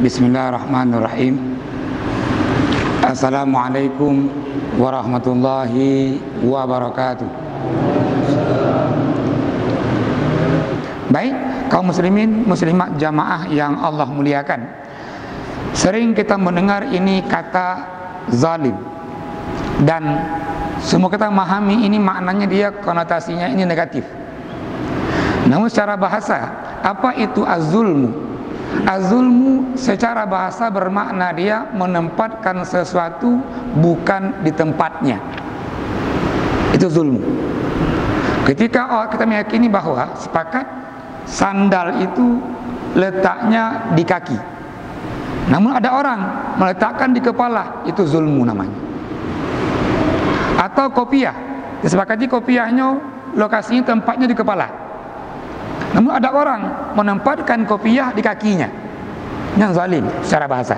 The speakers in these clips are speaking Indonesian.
Bismillahirrahmanirrahim. Assalamualaikum warahmatullahi wabarakatuh. Baik, kaum muslimin muslimat jamaah yang Allah muliakan, sering kita mendengar ini kata zalim, dan semua kita memahami ini maknanya dia konotasinya ini negatif. Namun secara bahasa, apa itu az-zulmu? Az-zulmu secara bahasa bermakna dia menempatkan sesuatu bukan di tempatnya. Itu zulmu. Ketika kita meyakini bahwa sepakat sandal itu letaknya di kaki, namun ada orang meletakkan di kepala, itu zulmu namanya. Atau kopiah, disepakati kopiahnya lokasinya tempatnya di kepala, namun ada orang menempatkan kopiah di kakinya, yang zalim secara bahasa.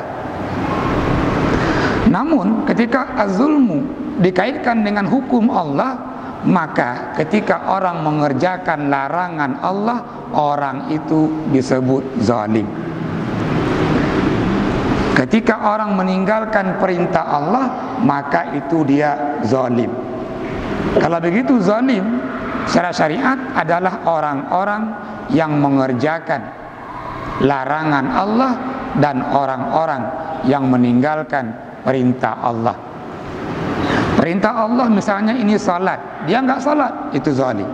Namun ketika az-zulmu dikaitkan dengan hukum Allah, maka ketika orang mengerjakan larangan Allah, orang itu disebut zalim. Ketika orang meninggalkan perintah Allah, maka itu dia zalim. Kalau begitu, zalim secara syariat adalah orang-orang yang mengerjakan larangan Allah dan orang-orang yang meninggalkan perintah Allah. Perintah Allah misalnya ini salat, dia enggak salat, itu zalim.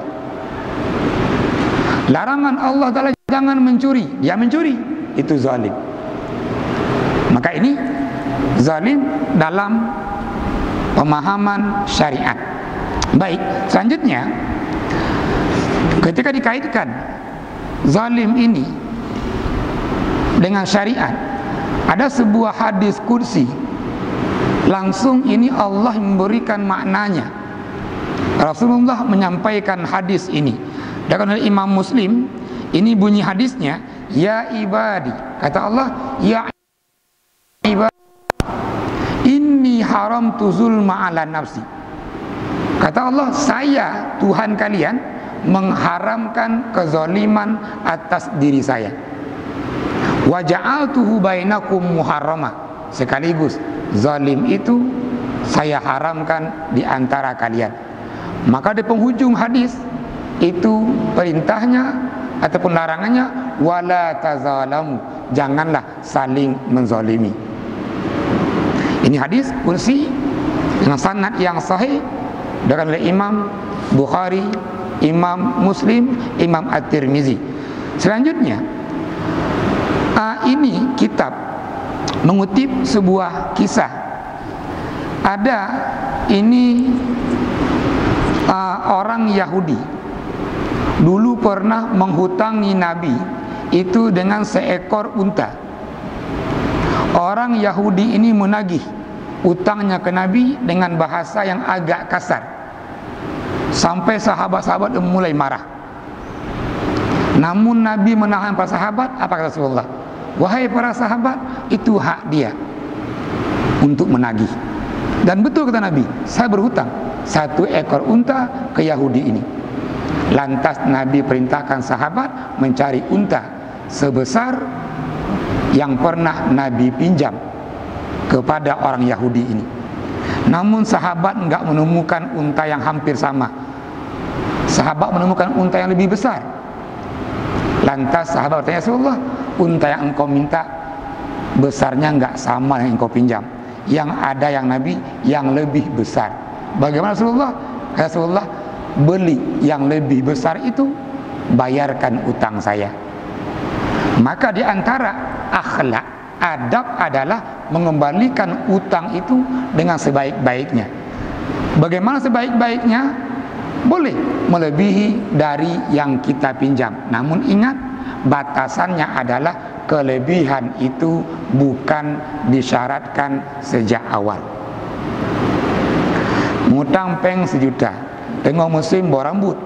Larangan Allah adalah jangan mencuri, dia mencuri, itu zalim. Maka ini zalim dalam pemahaman syariat. Baik, selanjutnya ketika dikaitkan zalim ini dengan syariat, ada sebuah hadis kursi, langsung ini Allah memberikan maknanya. Rasulullah menyampaikan hadis ini, dan oleh Imam Muslim, ini bunyi hadisnya, ya ibadi, kata Allah, ya ibadi, inni haramtu zulma ala nafsi. Kata Allah, saya Tuhan kalian mengharamkan kezaliman atas diri saya. Wa ja'altuhu bainakum muharrama, sekaligus zalim itu saya haramkan di antara kalian. Maka di penghujung hadis itu perintahnya ataupun larangannya, wala tazalamu, janganlah saling menzalimi. Ini hadis kursi dengan sanad yang sahih dengan oleh Imam Bukhari, Imam Muslim, Imam At-Tirmizi. Selanjutnya, ini kitab mengutip sebuah kisah. Ada ini orang Yahudi dulu pernah menghutangi Nabi itu dengan seekor unta. Orang Yahudi ini menagih utangnya ke Nabi dengan bahasa yang agak kasar, sampai sahabat-sahabat mulai marah. Namun Nabi menahan para sahabat. Apa kata Rasulullah? Wahai para sahabat, itu hak dia untuk menagih. Dan betul kata Nabi, saya berhutang 1 ekor unta ke Yahudi ini. Lantas Nabi perintahkan sahabat mencari unta sebesar yang pernah Nabi pinjam kepada orang Yahudi ini. Namun sahabat enggak menemukan unta yang hampir sama. Sahabat menemukan unta yang lebih besar. Lantas sahabat bertanya, Rasulullah, unta yang engkau minta besarnya enggak sama yang engkau pinjam. Yang ada yang Nabi yang lebih besar. Bagaimana Rasulullah? Rasulullah, beli yang lebih besar itu, bayarkan utang saya. Maka di antara akhlak, adab adalah mengembalikan utang itu dengan sebaik-baiknya. Bagaimana sebaik-baiknya? Boleh melebihi dari yang kita pinjam, namun ingat, batasannya adalah kelebihan itu bukan disyaratkan sejak awal. Ngutang peng 1 juta, tengok musim bau rambut,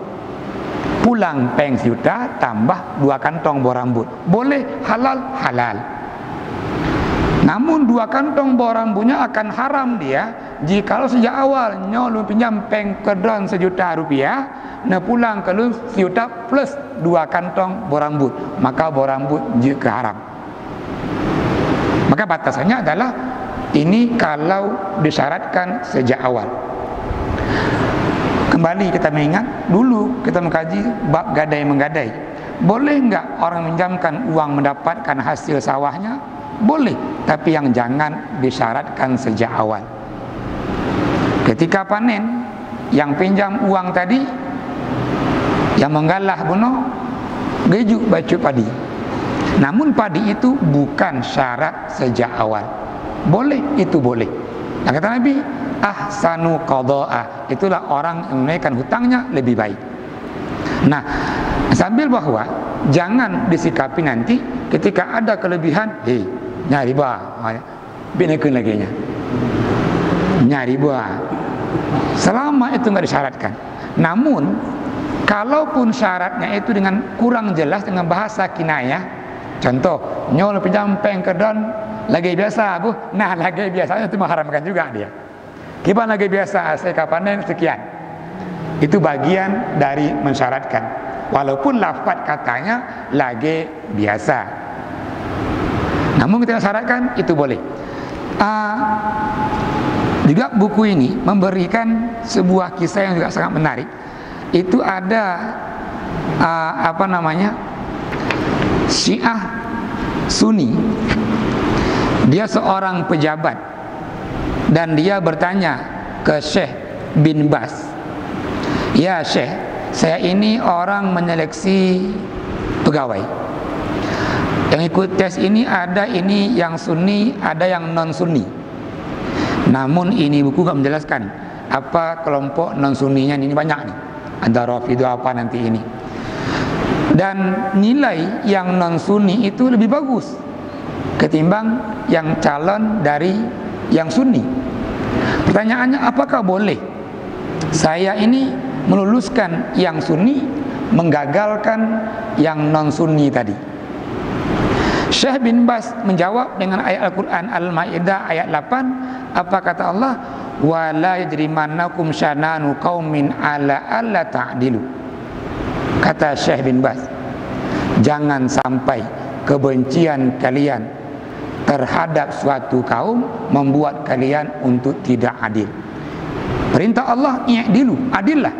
pulang peng 1 juta tambah 2 kantong bau rambut, boleh, halal, halal. Namun 2 kantong bau rambutnya akan haram dia jikalau sejak awal lu pinjam peng kedon 1 juta rupiah, nah pulang ke lu 1 juta plus 2 kantong bau rambut, maka bau rambut juga haram. Maka batasannya adalah ini kalau disyaratkan sejak awal. Kembali kita mengingat, dulu kita mengkaji bab gadai menggadai. Boleh enggak orang minjamkan uang mendapatkan hasil sawahnya? Boleh, tapi yang jangan disyaratkan sejak awal. Ketika panen, yang pinjam uang tadi, yang menggalah bunuh, gejuk bacuk padi. Namun padi itu bukan syarat sejak awal. Boleh, itu boleh. Nah, kata Nabi, ahsanu qadha'a, itulah orang yang menunaikan hutangnya lebih baik. Nah, sambil bahwa jangan disikapi nanti ketika ada kelebihan, nyari bah, binekun lagi nya, nyari bah. Selama itu nggak disyaratkan. Namun, kalaupun syaratnya itu dengan kurang jelas dengan bahasa kinayah, contoh, nyol pinjam pengkedon lagi biasa, Bu. Nah, lagi biasanya itu mengharamkan juga dia. Kita lagi biasa, saya kapanen sekian. Itu bagian dari mensyaratkan. Walaupun lafaz katanya lagi biasa. Namun kita syaratkan itu boleh. Juga buku ini memberikan sebuah kisah yang juga sangat menarik. Itu ada Syiah Sunni. Dia seorang pejabat dan dia bertanya ke Syekh bin Baz, "Ya Syekh, saya ini orang menyeleksi pegawai. Yang ikut tes ini ada ini yang Sunni, ada yang non Sunni. Namun ini buku gak menjelaskan apa kelompok non Sunninya ini banyak nih. Ada Rafidah apa nanti ini. Dan nilai yang non Sunni itu lebih bagus ketimbang yang calon dari yang Sunni. Pertanyaannya, apakah boleh saya ini meluluskan yang Sunni, menggagalkan yang non Sunni tadi?" Syekh bin Baz menjawab dengan ayat Al-Quran Al-Ma'idah ayat 8. Apa kata Allah? "Wa la yajrimannakum syananu qaumin ala alla ta'dilu." Kata Syekh bin Baz, jangan sampai kebencian kalian terhadap suatu kaum membuat kalian untuk tidak adil. Perintah Allah, i'dilu, adillah.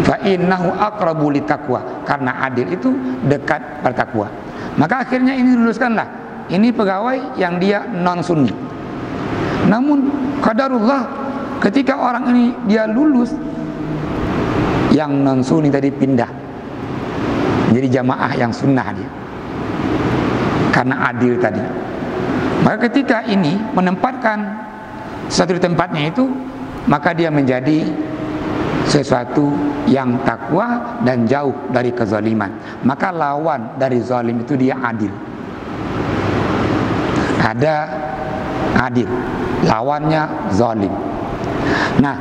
Fa innahu aqrabu litaqwa, karena adil itu dekat bertakwa. Maka akhirnya ini luluskanlah. Ini pegawai yang dia non Sunni. Namun qadarullah, ketika orang ini dia lulus, yang non Sunni tadi pindah jadi jamaah yang sunnah dia, karena adil tadi. Maka ketika ini menempatkan sesuatu di tempatnya itu, maka dia menjadi sesuatu yang takwa dan jauh dari kezaliman. Maka lawan dari zalim itu dia adil. Ada adil, lawannya zalim. Nah,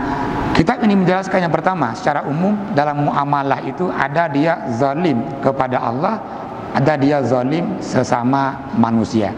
kitab ini menjelaskan yang pertama, secara umum dalam muamalah itu ada dia zalim kepada Allah, ada dia zalim sesama manusia.